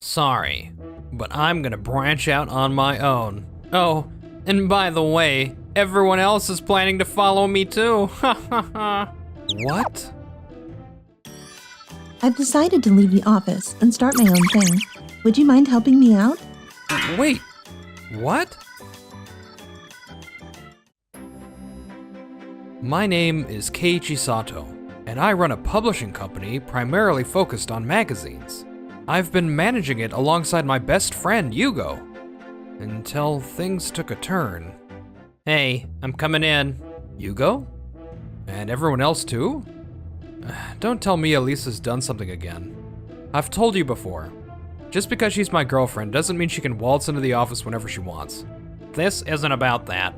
Sorry, but I'm gonna branch out on my own. Oh, and by the way, everyone else is planning to follow me too. Ha ha ha. What? I've decided to leave the office and start my own thing. Would you mind helping me out? Wait, what? My name is Keiichi Sato, and I run a publishing company primarily focused on magazines. I've been managing it alongside my best friend, Yugo, until things took a turn. Hey, I'm coming in. Yugo? And everyone else too? Don't tell me Elisa's done something again. I've told you before, just because she's my girlfriend doesn't mean she can waltz into the office whenever she wants. This isn't about that.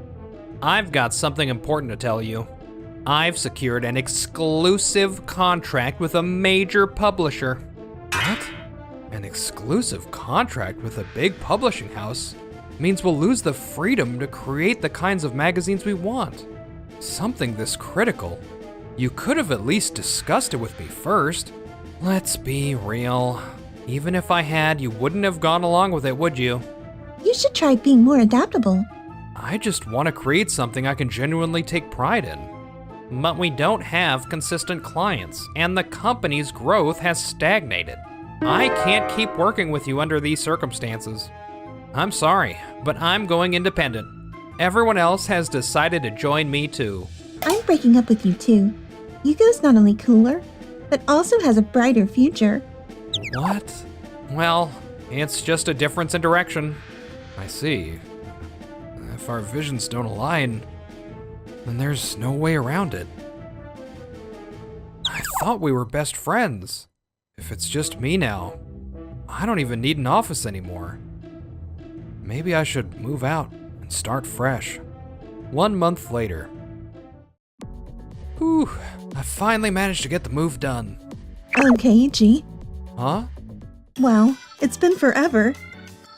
I've got something important to tell you. I've secured an exclusive contract with a major publisher. What? An exclusive contract with a big publishing house means we'll lose the freedom to create the kinds of magazines we want. Something this critical. You could have at least discussed it with me first. Let's be real. Even if I had, you wouldn't have gone along with it, would you? You should try being more adaptable. I just want to create something I can genuinely take pride in. But we don't have consistent clients, and the company's growth has stagnated. I can't keep working with you under these circumstances. I'm sorry, but I'm going independent. Everyone else has decided to join me too. I'm breaking up with you too. Yugo's not only cooler, but also has a brighter future. What? Well, it's just a difference in direction. I see. If our visions don't align, then there's no way around it. I thought we were best friends. If it's just me now, I don't even need an office anymore. Maybe I should move out and start fresh. 1 month later. Whew, I finally managed to get the move done. Keiichi. Huh? Wow, it's been forever.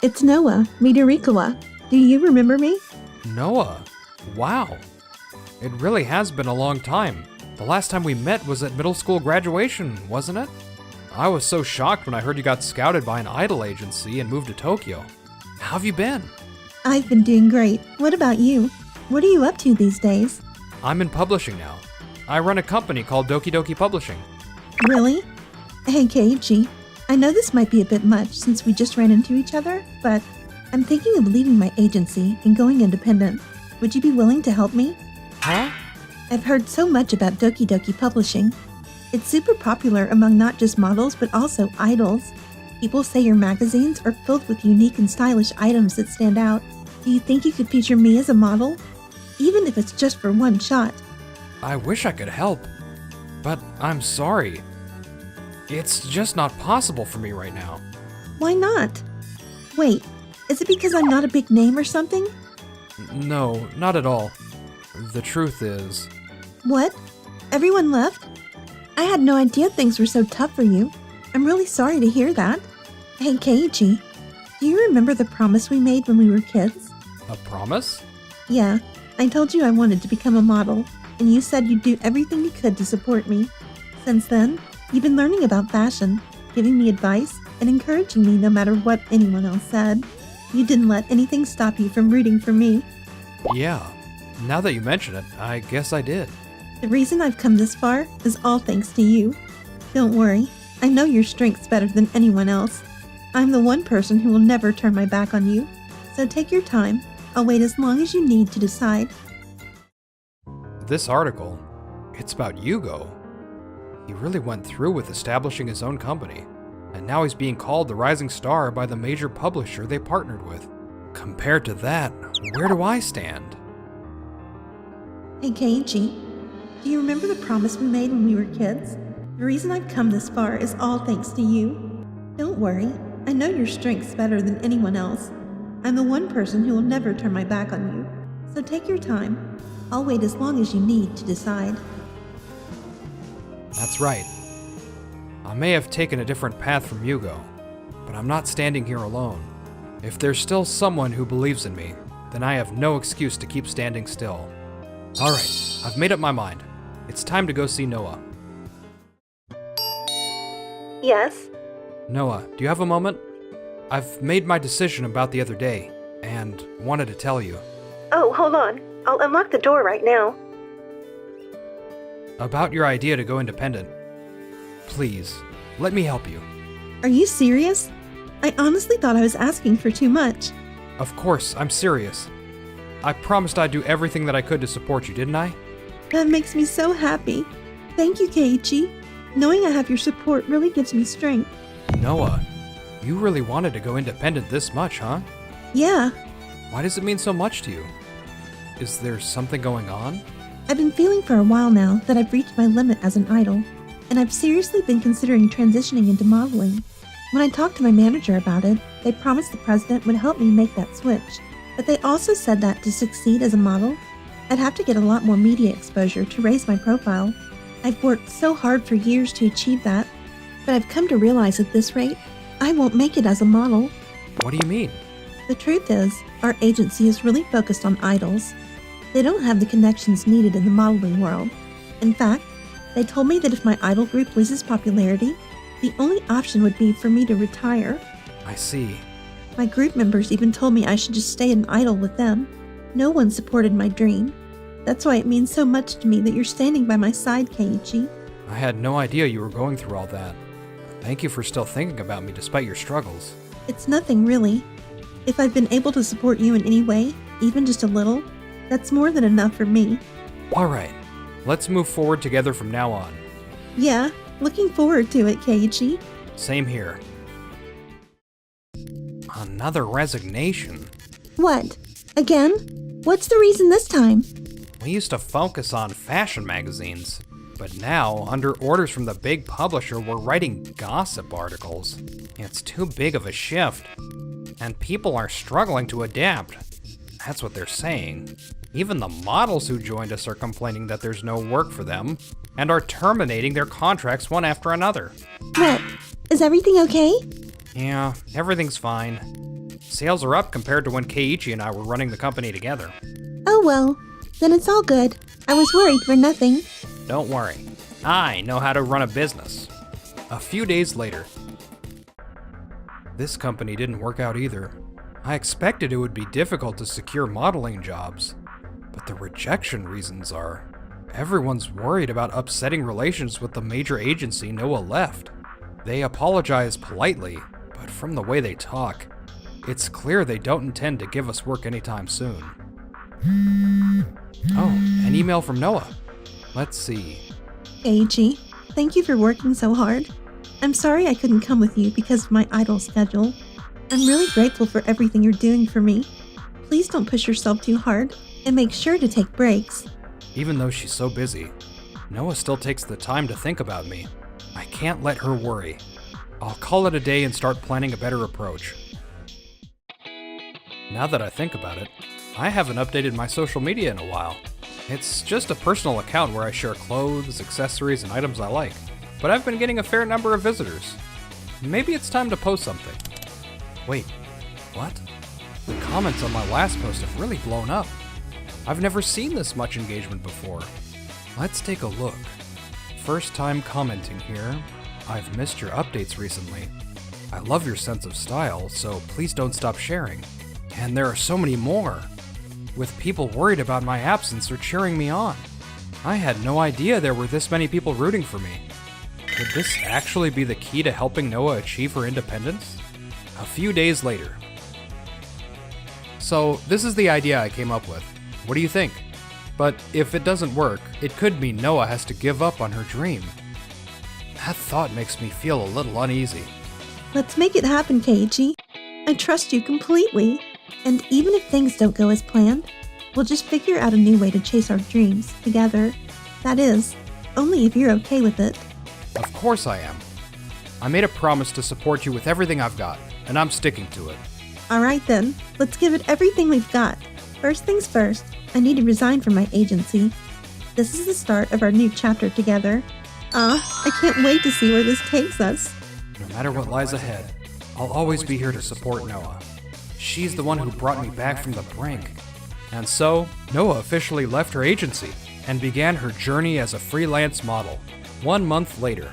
It's Noah, Midorikawa. Do you remember me? Noah? Wow. It really has been a long time. The last time we met was at middle school graduation, wasn't it? I was so shocked when I heard you got scouted by an idol agency and moved to Tokyo. How have you been? I've been doing great. What about you? What are you up to these days? I'm in publishing now. I run a company called Doki Doki Publishing. Really? Hey, Keiichi. I know this might be a bit much since we just ran into each other, but I'm thinking of leaving my agency and going independent. Would you be willing to help me? Huh? I've heard so much about Doki Doki Publishing. It's super popular among not just models, but also idols. People say your magazines are filled with unique and stylish items that stand out. Do you think you could feature me as a model? Even if it's just for one shot. I wish I could help, but I'm sorry. It's just not possible for me right now. Why not? Wait, is it because I'm not a big name or something? No, not at all. The truth is... What? Everyone left? I had no idea things were so tough for you. I'm really sorry to hear that. Hey, Keiichi, do you remember the promise we made when we were kids? A promise? Yeah, I told you I wanted to become a model, and you said you'd do everything you could to support me. Since then, you've been learning about fashion, giving me advice, and encouraging me no matter what anyone else said. You didn't let anything stop you from rooting for me. Yeah. Now that you mention it, I guess I did. The reason I've come this far is all thanks to you. Don't worry, I know your strengths better than anyone else. I'm the one person who will never turn my back on you. So take your time. I'll wait as long as you need to decide. This article, it's about Yugo. He really went through with establishing his own company, and now he's being called the rising star by the major publisher they partnered with. Compared to that, where do I stand? Hey, Keiichi, do you remember the promise we made when we were kids? The reason I've come this far is all thanks to you. Don't worry, I know your strengths better than anyone else. I'm the one person who will never turn my back on you. So take your time. I'll wait as long as you need to decide. That's right. I may have taken a different path from Yugo, but I'm not standing here alone. If there's still someone who believes in me, then I have no excuse to keep standing still. Alright, I've made up my mind. It's time to go see Noah. Yes? Noah, do you have a moment? I've made my decision about the other day, and wanted to tell you. Oh, hold on. I'll unlock the door right now. About your idea to go independent. Please, let me help you. Are you serious? I honestly thought I was asking for too much. Of course, I'm serious. I promised I'd do everything that I could to support you, didn't I? That makes me so happy. Thank you, Keiichi. Knowing I have your support really gives me strength. Noah, you really wanted to go independent this much, huh? Yeah, Why does it mean so much to you? Is there something going on? I've been feeling for a while now that I've reached my limit as an idol, and I've seriously been considering transitioning into modeling. When I talked to my manager about it, they promised the president would help me make that switch, but they also said that to succeed as a model, I'd have to get a lot more media exposure to raise my profile. I've worked so hard for years to achieve that, but I've come to realize at this rate, I won't make it as a model. What do you mean? The truth is, our agency is really focused on idols. They don't have the connections needed in the modeling world. In fact, they told me that if my idol group loses popularity, the only option would be for me to retire. I see. My group members even told me I should just stay an idol with them. No one supported my dream. That's why it means so much to me that you're standing by my side, Keiichi. I had no idea you were going through all that. Thank you for still thinking about me despite your struggles. It's nothing really. If I've been able to support you in any way, even just a little, that's more than enough for me. Alright, let's move forward together from now on. Yeah, looking forward to it, Keiichi. Same here. Another resignation. What? Again? What's the reason this time? We used to focus on fashion magazines, but now, under orders from the big publisher, we're writing gossip articles. It's too big of a shift, and people are struggling to adapt. That's what they're saying. Even the models who joined us are complaining that there's no work for them, and are terminating their contracts one after another. What? Is everything okay? Yeah, everything's fine. Sales are up compared to when Keiichi and I were running the company together. Oh well, then it's all good. I was worried for nothing. Don't worry, I know how to run a business. A few days later. This company didn't work out either. I expected it would be difficult to secure modeling jobs, but the rejection reasons are everyone's worried about upsetting relations with the major agency Noah left. They apologize politely, but from the way they talk, it's clear they don't intend to give us work anytime soon. Oh, an email from Noah. Let's see. Keiichi, thank you for working so hard. I'm sorry I couldn't come with you because of my idol schedule. I'm really grateful for everything you're doing for me. Please don't push yourself too hard, and make sure to take breaks. Even though she's so busy, Noah still takes the time to think about me. I can't let her worry. I'll call it a day and start planning a better approach. Now that I think about it, I haven't updated my social media in a while. It's just a personal account where I share clothes, accessories, and items I like. But I've been getting a fair number of visitors. Maybe it's time to post something. Wait, what? The comments on my last post have really blown up. I've never seen this much engagement before. Let's take a look. First time commenting here. I've missed your updates recently. I love your sense of style, so please don't stop sharing. And there are so many more, with people worried about my absence or cheering me on. I had no idea there were this many people rooting for me. Could this actually be the key to helping Noah achieve her independence? A few days later. So, this is the idea I came up with. What do you think? But if it doesn't work, it could mean Noah has to give up on her dream. That thought makes me feel a little uneasy. Let's make it happen, Keiichi. I trust you completely. And even if things don't go as planned, we'll just figure out a new way to chase our dreams together. That is, only if you're okay with it. Of course I am. I made a promise to support you with everything I've got, and I'm sticking to it. Alright then, let's give it everything we've got. First things first, I need to resign from my agency. This is the start of our new chapter together. I can't wait to see where this takes us. No matter what lies ahead, I'll always be here to support Noah. She's the one who brought me back from the brink. And so, Noah officially left her agency and began her journey as a freelance model. 1 month later.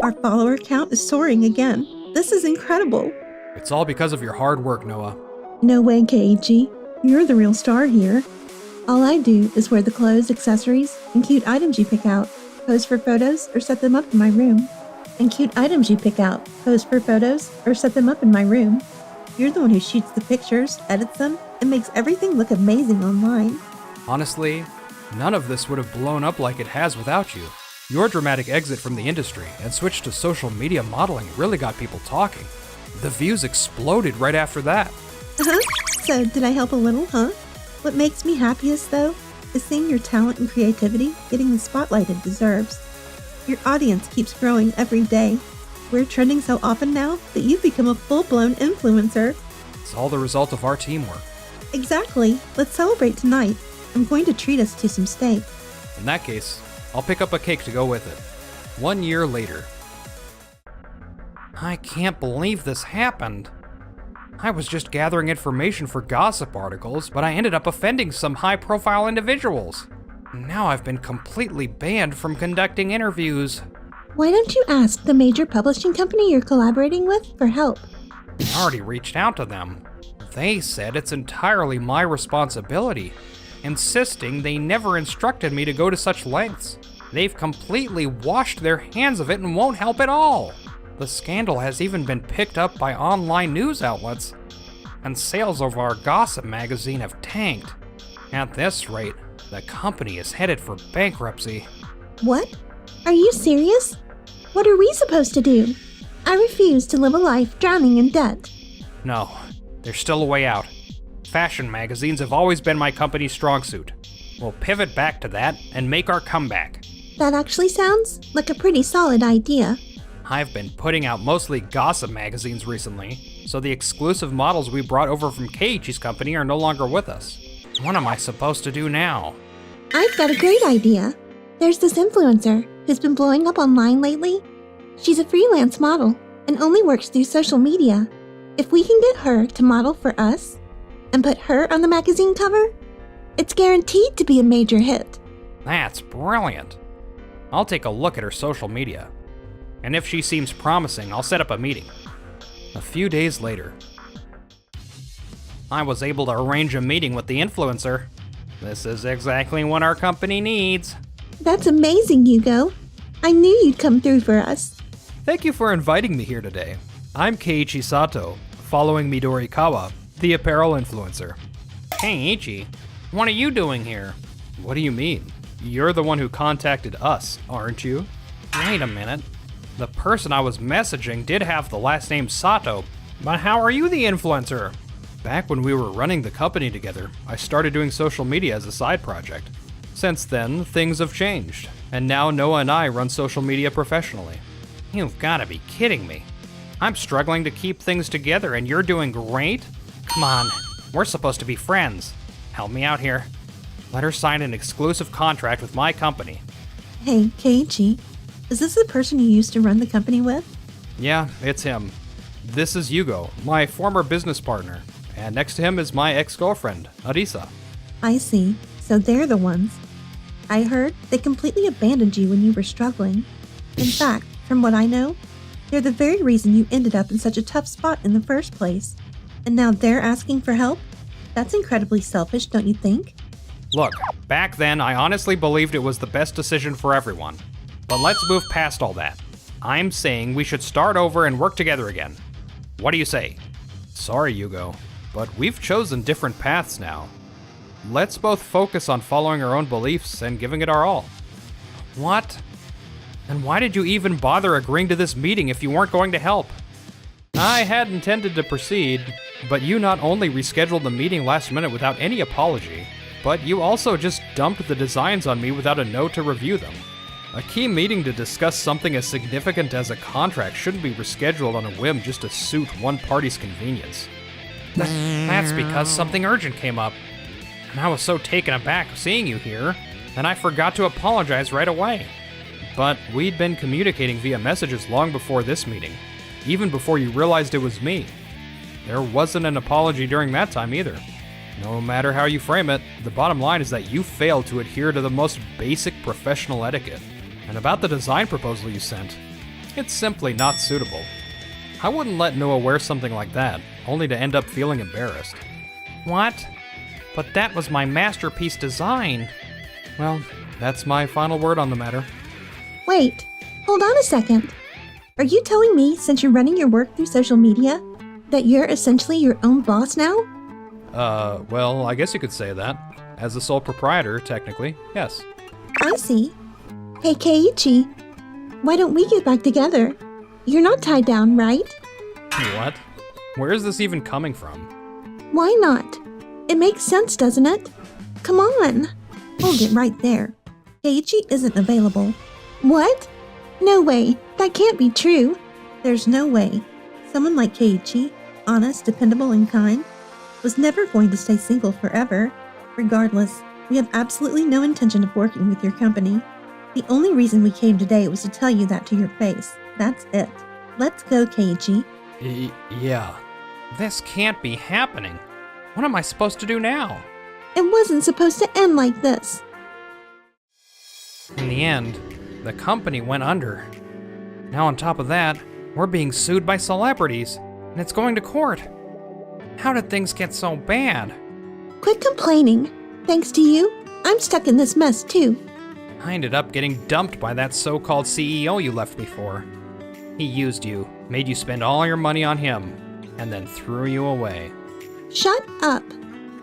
Our follower count is soaring again. This is incredible. It's all because of your hard work, Noah. No way, Keiichi. You're the real star here. All I do is wear the clothes, accessories, and cute items you pick out, pose for photos, or set them up in my room. And cute items you pick out, pose for photos, or set them up in my room. You're the one who shoots the pictures, edits them, and makes everything look amazing online. Honestly, none of this would have blown up like it has without you. Your dramatic exit from the industry and switch to social media modeling really got people talking. The views exploded right after that. So, did I help a little, huh? What makes me happiest, though, is seeing your talent and creativity getting the spotlight it deserves. Your audience keeps growing every day. We're trending so often now that you've become a full-blown influencer. It's all the result of our teamwork. Exactly. Let's celebrate tonight. I'm going to treat us to some steak. In that case, I'll pick up a cake to go with it. 1 year later. I can't believe this happened. I was just gathering information for gossip articles, but I ended up offending some high-profile individuals. Now I've been completely banned from conducting interviews. Why don't you ask the major publishing company you're collaborating with for help? I already reached out to them. They said it's entirely my responsibility, insisting they never instructed me to go to such lengths. They've completely washed their hands of it and won't help at all. The scandal has even been picked up by online news outlets, and sales of our gossip magazine have tanked. At this rate, the company is headed for bankruptcy. What? Are you serious? What are we supposed to do? I refuse to live a life drowning in debt. No, there's still a way out. Fashion magazines have always been my company's strong suit. We'll pivot back to that and make our comeback. That actually sounds like a pretty solid idea. I've been putting out mostly gossip magazines recently, so the exclusive models we brought over from Keiichi's company are no longer with us. What am I supposed to do now? I've got a great idea. There's this influencer who's been blowing up online lately. She's a freelance model and only works through social media. If we can get her to model for us and put her on the magazine cover, it's guaranteed to be a major hit. That's brilliant. I'll take a look at her social media. And if she seems promising, I'll set up a meeting. A few days later, I was able to arrange a meeting with the influencer. This is exactly what our company needs. That's amazing, Hugo. I knew you'd come through for us. Thank you for inviting me here today. I'm Keiichi Sato, following Midori Kawa, the apparel influencer. Keiichi, what are you doing here? What do you mean? You're the one who contacted us, aren't you? Wait a minute. The person I was messaging did have the last name Sato, but how are you the influencer? Back when we were running the company together, I started doing social media as a side project. Since then, things have changed, and now Noah and I run social media professionally. You've gotta be kidding me. I'm struggling to keep things together and you're doing great? Come on, we're supposed to be friends. Help me out here. Let her sign an exclusive contract with my company. Hey, Keiichi, is this the person you used to run the company with? Yeah, it's him. This is Hugo, my former business partner, and next to him is my ex-girlfriend, Arisa. I see. So they're the ones. I heard they completely abandoned you when you were struggling. In fact, from what I know, they're the very reason you ended up in such a tough spot in the first place. And now they're asking for help? That's incredibly selfish, don't you think? Look, back then I honestly believed it was the best decision for everyone. But let's move past all that. I'm saying we should start over and work together again. What do you say? Sorry, Hugo, but we've chosen different paths now. Let's both focus on following our own beliefs and giving it our all. What? And why did you even bother agreeing to this meeting if you weren't going to help? I had intended to proceed, but you not only rescheduled the meeting last minute without any apology, but you also just dumped the designs on me without a note to review them. A key meeting to discuss something as significant as a contract shouldn't be rescheduled on a whim just to suit one party's convenience. That's because something urgent came up. And I was so taken aback seeing you here, that I forgot to apologize right away. But we'd been communicating via messages long before this meeting, even before you realized it was me. There wasn't an apology during that time either. No matter how you frame it, the bottom line is that you failed to adhere to the most basic professional etiquette. And about the design proposal you sent, it's simply not suitable. I wouldn't let Noah wear something like that, only to end up feeling embarrassed. What? But that was my masterpiece design. Well, that's my final word on the matter. Wait, hold on a second. Are you telling me, since you're running your work through social media, that you're essentially your own boss now? Well, I guess you could say that. As the sole proprietor, technically, yes. I see. Hey, Keiichi, why don't we get back together? You're not tied down, right? What? Where is this even coming from? Why not? It makes sense, doesn't it? Come on. Hold it right there. Keiichi isn't available. What? No way. That can't be true. There's no way. Someone like Keiichi, honest, dependable, and kind, was never going to stay single forever. Regardless, we have absolutely no intention of working with your company. The only reason we came today was to tell you that to your face. That's it. Let's go, Keiichi. Yeah. This can't be happening. What am I supposed to do now? It wasn't supposed to end like this. In the end, the company went under. Now on top of that, we're being sued by celebrities, and it's going to court. How did things get so bad? Quit complaining. Thanks to you, I'm stuck in this mess too. I ended up getting dumped by that so-called CEO you left me for. He used you, made you spend all your money on him, and then threw you away. Shut up.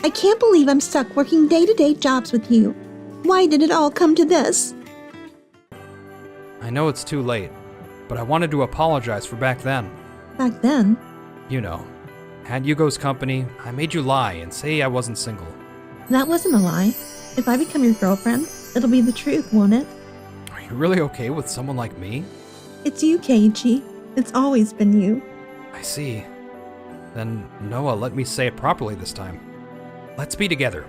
I can't believe I'm stuck working day-to-day jobs with you. Why did it all come to this? I know it's too late, but I wanted to apologize for back then. Back then? You know, at Yugo's company, I made you lie and say I wasn't single. That wasn't a lie. If I become your girlfriend, it'll be the truth, won't it? Are you really okay with someone like me? It's you, Keiichi. It's always been you. I see. Then, Noah, let me say it properly this time. Let's be together.